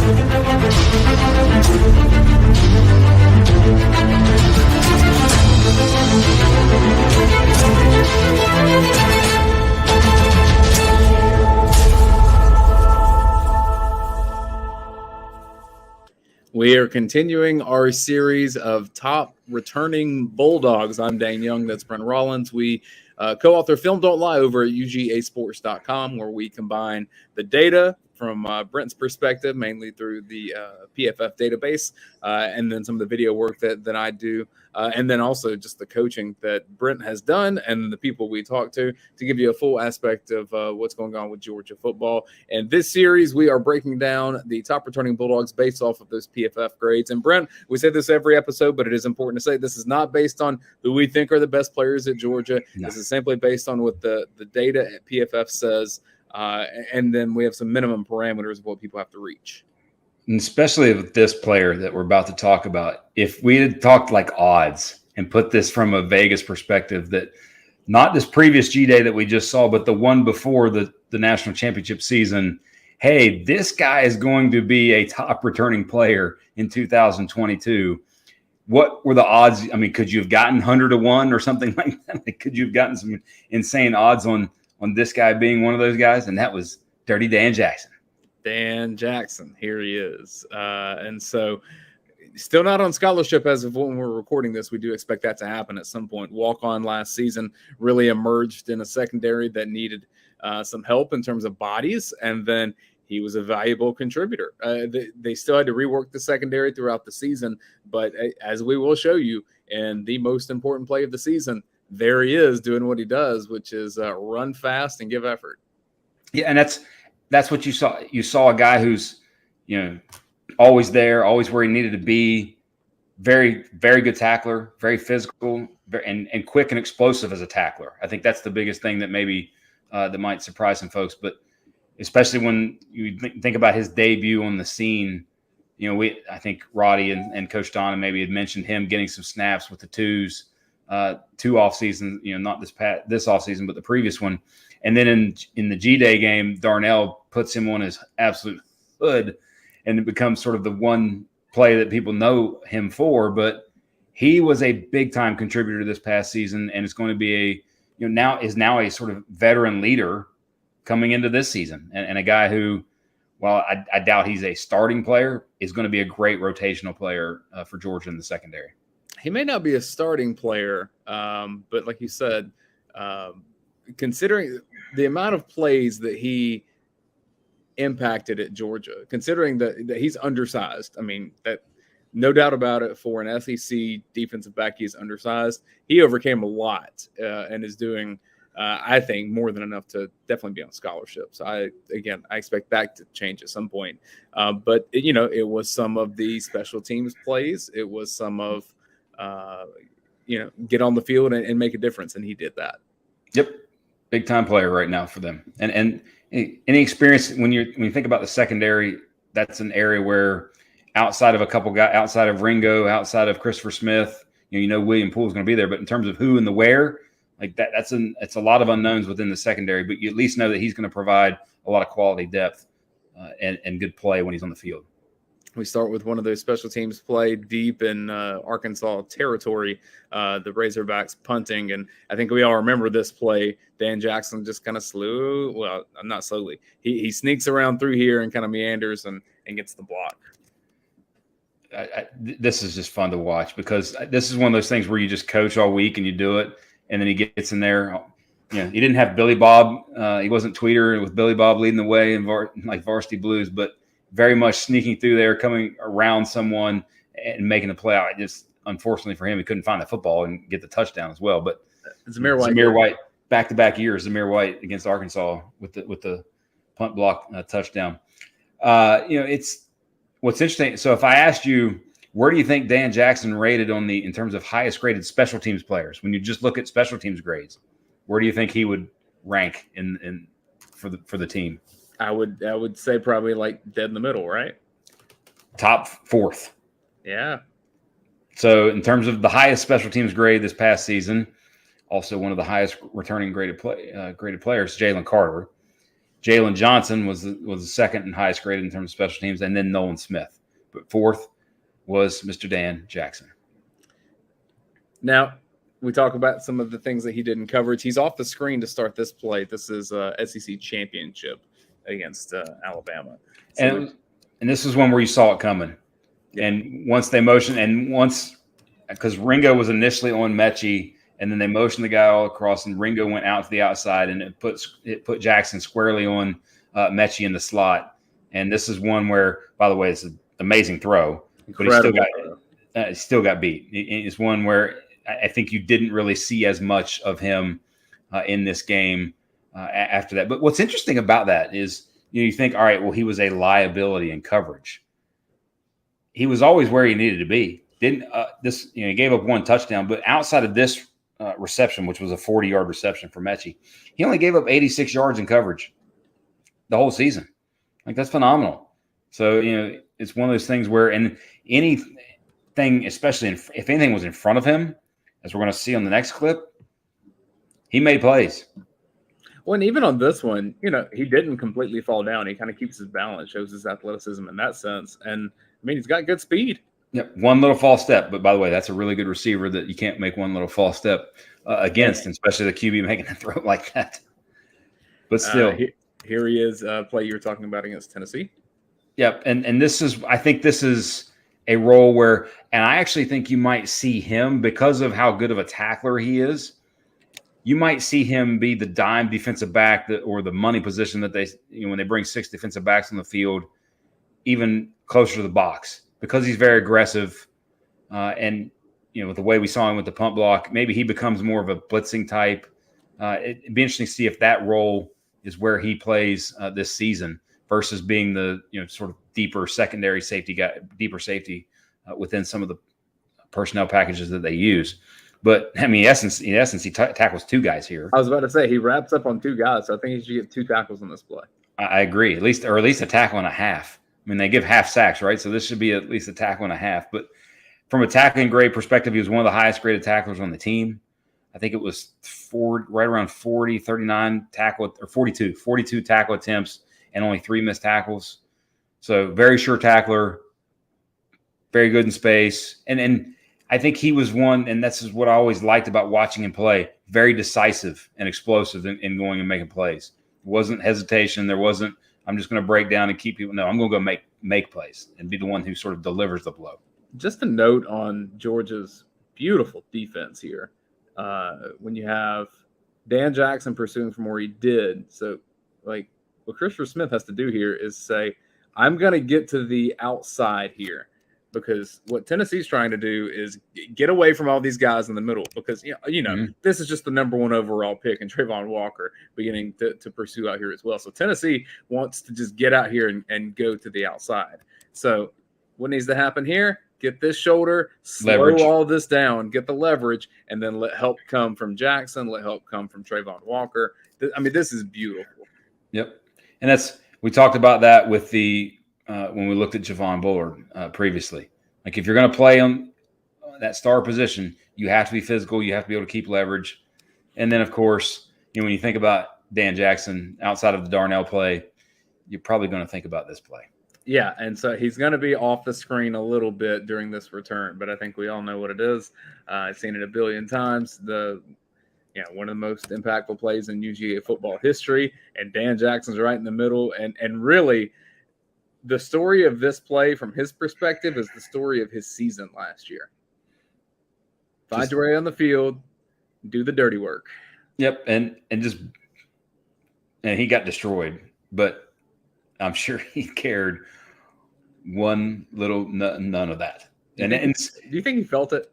We are continuing our series of top returning Bulldogs. I'm Dayne Young. That's Brent Rollins. We co-author Film Don't Lie over at ugasports.com, where we combine the data from Brent's perspective, mainly through the PFF database, and then some of the video work that I do, and then also just the coaching that Brent has done and the people we talk to give you a full aspect of what's going on with Georgia football. And this series, we are breaking down the top returning Bulldogs based off of those PFF grades. And Brent, we say this every episode, but it is important to say this is not based on who we think are the best players at Georgia. No. This is simply based on what the data at PFF says. And then we have some minimum parameters of what people have to reach. And especially with this player that we're about to talk about, if we had talked like odds and put this from a Vegas perspective, that not this previous G-Day that we just saw, but the one before the national championship season, hey, this guy is going to be a top returning player in 2022. What were the odds? I mean, could you have gotten 100 to 1 or something like that? Like, could you have gotten some insane odds on this guy being one of those guys? And that was Dirty Dan Jackson. Dan Jackson, here he is. And so still not on scholarship as of when we're recording this. We do expect that to happen at some point. Walk-on last season, really emerged in a secondary that needed some help in terms of bodies, and then he was a valuable contributor. They still had to rework the secondary throughout the season, but as we will show you in the most important play of the season, there he is doing what he does, which is run fast and give effort. Yeah, and that's what you saw. You saw a guy who's, always there, always where he needed to be, very, very good tackler, very physical, and quick and explosive as a tackler. I think that's the biggest thing that maybe that might surprise some folks. But especially when you think about his debut on the scene, I think Roddy and Coach Donna maybe had mentioned him getting some snaps with the twos. 2 off seasons, not this off season, but the previous one. And then in the G-Day game, Darnell puts him on his absolute hood, and it becomes sort of the one play that people know him for. But he was a big time contributor this past season, and it's going to be now a sort of veteran leader coming into this season, and a guy who, while I doubt he's a starting player, is going to be a great rotational player for Georgia in the secondary. He may not be a starting player, but like you said, considering the amount of plays that he impacted at Georgia, considering that he's undersized, I mean, that no doubt about it, for an SEC defensive back, he's undersized. He overcame a lot and is doing, I think, more than enough to definitely be on scholarship. So I expect that to change at some point. But it was some of the special teams plays. It was some of get on the field and make a difference, and he did that. Yep, big time player right now for them. And any experience when you think about the secondary, that's an area where outside of a couple guys, outside of Ringo, outside of Christopher Smith, William Poole is going to be there. But in terms of who and the where, like that, it's a lot of unknowns within the secondary. But you at least know that he's going to provide a lot of quality depth and good play when he's on the field. We start with one of those special teams play deep in Arkansas territory, the Razorbacks punting. And I think we all remember this play. Dan Jackson just kind of not slowly. He sneaks around through here and kind of meanders and gets the block. This is just fun to watch, because this is one of those things where you just coach all week and you do it. And then he gets in there. He didn't have Billy Bob. He wasn't Tweeter with Billy Bob leading the way in like Varsity Blues, but very much sneaking through there, coming around someone and making the play out. Just unfortunately for him, he couldn't find the football and get the touchdown as well. But Zamir White, back-to-back years, Zamir White against Arkansas with the punt block touchdown. It's what's interesting. So if I asked you, where do you think Dan Jackson rated in terms of highest graded special teams players? When you just look at special teams grades, where do you think he would rank for the team? I would say probably like dead in the middle, right? Top 4th. Yeah. So in terms of the highest special teams grade this past season, also one of the highest returning graded players, Jalen Carter. Jalen Johnson was the second and highest graded in terms of special teams, and then Nolan Smith. But fourth was Mr. Dan Jackson. Now, we talk about some of the things that he did in coverage. He's off the screen to start this play. This is SEC championship against Alabama. So and this is one where you saw it coming. Yeah. And once they motioned, because Ringo was initially on Mechie, and then they motioned the guy all across, and Ringo went out to the outside, and it put Jackson squarely on Mechie in the slot. And this is one where, by the way, it's an amazing throw, but he still got beat. It's one where I think you didn't really see as much of him in this game after that. But what's interesting about that is, you think, all right, well, he was a liability in coverage. He was always where he needed to be. He gave up one touchdown, but outside of this reception, which was a 40-yard reception for Mechie, he only gave up 86 yards in coverage the whole season. Like, that's phenomenal. So, it's one of those things where, and anything, especially if anything was in front of him, as we're going to see on the next clip, he made plays. Well, and even on this one, he didn't completely fall down. He kind of keeps his balance, shows his athleticism in that sense. And, he's got good speed. Yeah, one little false step. But, by the way, that's a really good receiver that you can't make one little false step against, and especially the QB making a throw like that. But still. Here he is, play you were talking about against Tennessee. Yep, and I think this is a role where, and I actually think you might see him, because of how good of a tackler he is, you might see him be the dime defensive back or the money position that they, when they bring 6 defensive backs on the field, even closer to the box, because he's very aggressive. And, with the way we saw him with the pump block, maybe he becomes more of a blitzing type. It'd be interesting to see if that role is where he plays this season versus being the, sort of deeper secondary safety guy, deeper safety within some of the personnel packages that they use. But, in essence, he tackles 2 guys here. I was about to say, he wraps up on 2 guys, so I think he should get 2 tackles on this play. I agree, at least a tackle and a half. They give half sacks, right? So this should be at least a tackle and a half. But from a tackling grade perspective, he was one of the highest graded tacklers on the team. I think it was right around 40, 39 tackle, or 42 tackle attempts, and only 3 missed tackles. So very sure tackler, very good in space. And I think he was one, and that's what I always liked about watching him play, very decisive and explosive in going and making plays. It wasn't hesitation. There wasn't, I'm just going to break down and keep people. No, I'm going to go make plays and be the one who sort of delivers the blow. Just a note on Georgia's beautiful defense here. When you have Dan Jackson pursuing from where he did. So, what Christopher Smith has to do here is say, I'm going to get to the outside here, because what Tennessee's trying to do is get away from all these guys in the middle, because, this is just the number 1 overall pick, and Trayvon Walker beginning to pursue out here as well. So Tennessee wants to just get out here and go to the outside. So what needs to happen here? Get this shoulder, slow all this down, get the leverage, and then let help come from Jackson, let help come from Trayvon Walker. This is beautiful. Yep. And we talked about that with when we looked at Javon Bullard previously. If you're going to play on that star position, you have to be physical. You have to be able to keep leverage. And then, of course, when you think about Dan Jackson outside of the Darnell play, you're probably going to think about this play. Yeah, and so he's going to be off the screen a little bit during this return, but I think we all know what it is. I've seen it a billion times. One of the most impactful plays in UGA football history, and Dan Jackson's right in the middle. And really, the story of this play from his perspective is the story of his season last year. Find your way on the field, do the dirty work. Yep, and he got destroyed, but I'm sure he cared none of that. Do you think he felt it?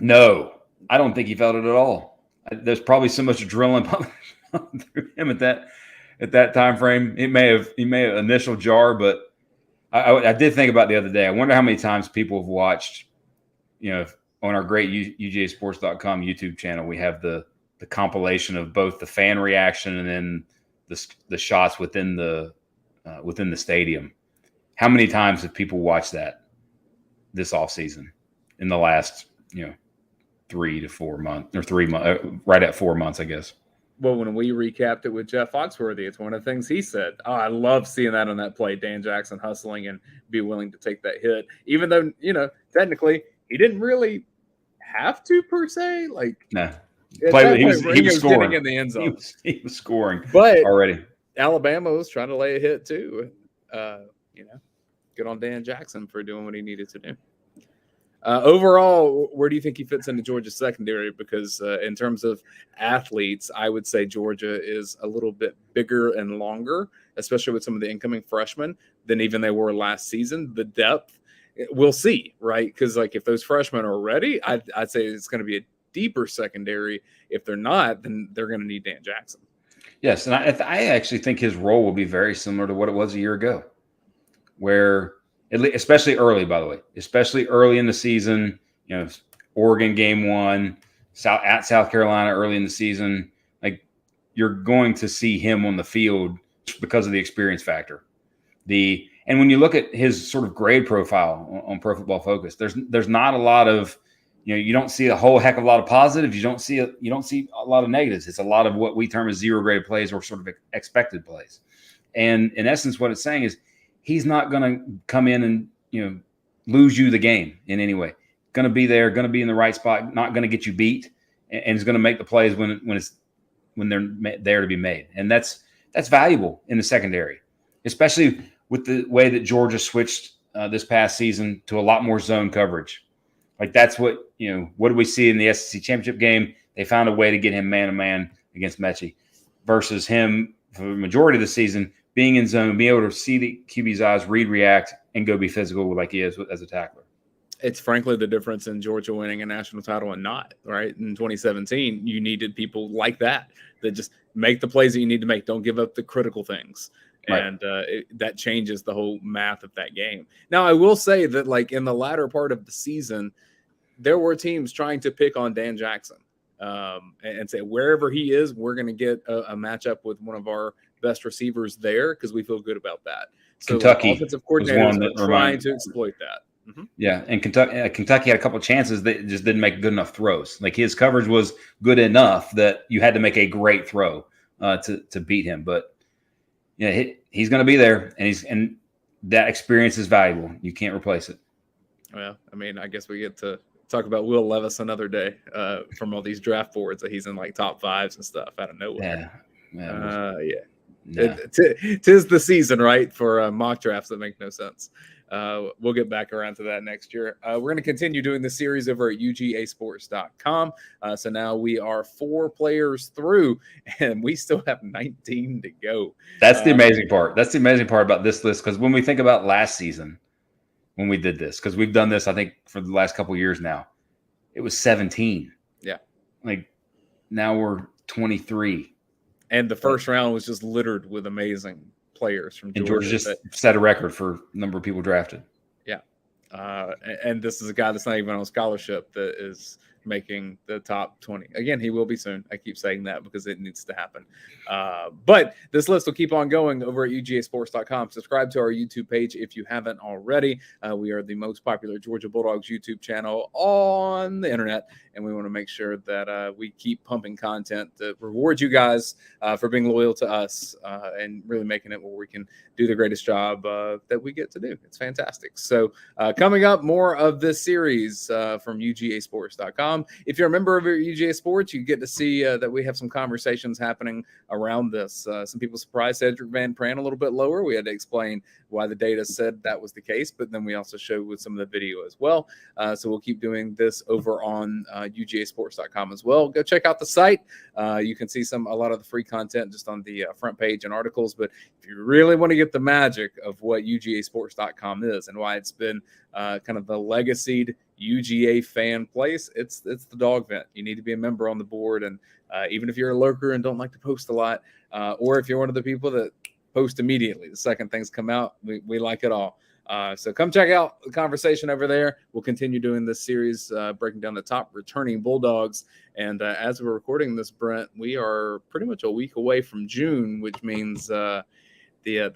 No, I don't think he felt it at all. There's probably so much adrenaline pumping through him at that time frame. He may have initial jar, but I did think about the other day. I wonder how many times people have watched, on our great UGAsports.com YouTube channel, we have the compilation of both the fan reaction and then the shots within the stadium. How many times have people watched that this offseason in the last 3 to 4 months, or 3 months, right at 4 months, I guess? Well, when we recapped it with Jeff Foxworthy, it's one of the things he said. Oh, I love seeing that on that play, Dan Jackson hustling and be willing to take that hit, even though, technically he didn't really have to per se. Like, No. at Play, that he point, was getting scoring in the end zone. He was scoring but already. Alabama was trying to lay a hit too. Good on Dan Jackson for doing what he needed to do. Overall, where do you think he fits into Georgia's secondary? Because in terms of athletes, I would say Georgia is a little bit bigger and longer, especially with some of the incoming freshmen, than even they were last season. The depth, we'll see, right? Because if those freshmen are ready, I'd say it's going to be a deeper secondary. If they're not, then they're going to need Dan Jackson. Yes, and I actually think his role will be very similar to what it was a year ago, where especially early, by the way, especially early in the season, Oregon game 1, at South Carolina early in the season, you're going to see him on the field because of the experience factor. And when you look at his sort of grade profile on Pro Football Focus, there's not a lot of, you don't see a whole heck of a lot of positives. You don't see a lot of negatives. It's a lot of what we term as zero grade plays or sort of expected plays. And in essence, what it's saying is he's not going to come in and, lose you the game in any way. Going to be there, going to be in the right spot, not going to get you beat, and is going to make the plays when they're there to be made. And that's valuable in the secondary, especially with the way that Georgia switched this past season to a lot more zone coverage. That's what did we see in the SEC championship game? They found a way to get him man-to-man against Mechie versus him for the majority of the season being in zone, being able to see the QB's eyes, read, react, and go be physical like he is as a tackler. It's frankly the difference in Georgia winning a national title and not, right? In 2017, you needed people like that just make the plays that you need to make. Don't give up the critical things. Right. And that changes the whole math of that game. Now, I will say that in the latter part of the season, there were teams trying to pick on Dan Jackson and say wherever he is, we're going to get a matchup with one of our best receivers there because we feel good about that. So Kentucky offensive coordinators are trying to exploit that. Mm-hmm. Yeah, and Kentucky had a couple of chances that just didn't make good enough throws. His coverage was good enough that you had to make a great throw to beat him. But he's going to be there, and that experience is valuable. You can't replace it. Well, I guess we get to talk about Will Levis another day from all these draft boards that he's in top fives and stuff out of nowhere. Yeah. Tis the season, right, for mock drafts that make no sense. We'll get back around to that next year. We're going to continue doing the series over at ugasports.com. So now we are 4 players through, and we still have 19 to go. That's the amazing part. That's the amazing part about this list, because when we think about last season, when we did this, because we've done this, I think, for the last couple of years now, it was 17. Yeah. Now we're 23. And the first round was just littered with amazing players from Georgia. And Georgia just set a record for number of people drafted. Yeah. And this is a guy that's not even on scholarship that is making the top 20. Again, he will be soon. I keep saying that because it needs to happen. But this list will keep on going over at ugasports.com. Subscribe to our YouTube page if you haven't already. We are the most popular Georgia Bulldogs YouTube channel on the internet, and we want to make sure that we keep pumping content to reward you guys for being loyal to us and really making it where we can do the greatest job that we get to do. It's fantastic. So coming up, more of this series from ugasports.com. If you're a member of UGA Sports, you get to see that we have some conversations happening around this. Some people surprised Sedrick Van Pran a little bit lower. We had to explain why the data said that was the case, but then we also showed with some of the video as well. So we'll keep doing this over on ugasports.com as well. Go check out the site. You can see a lot of the free content just on the front page and articles. But if you really want to get the magic of what ugasports.com is and why it's been kind of the legacied UGA fan place, it's the dog vent. You need to be a member on the board, and even if you're a lurker and don't like to post a lot, or if you're one of the people that post immediately the second things come out, we like it all. So come check out the conversation over there. We'll continue doing this series, breaking down the top returning Bulldogs. And as we're recording this, Brent, we are pretty much a week away from June, which means the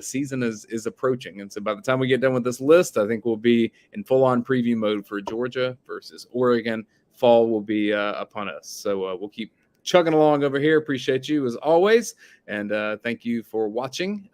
season is approaching. And so by the time we get done with this list, I think we'll be in full-on preview mode for Georgia versus Oregon. Fall will be upon us. So we'll keep chugging along over here. Appreciate you as always. And thank you for watching.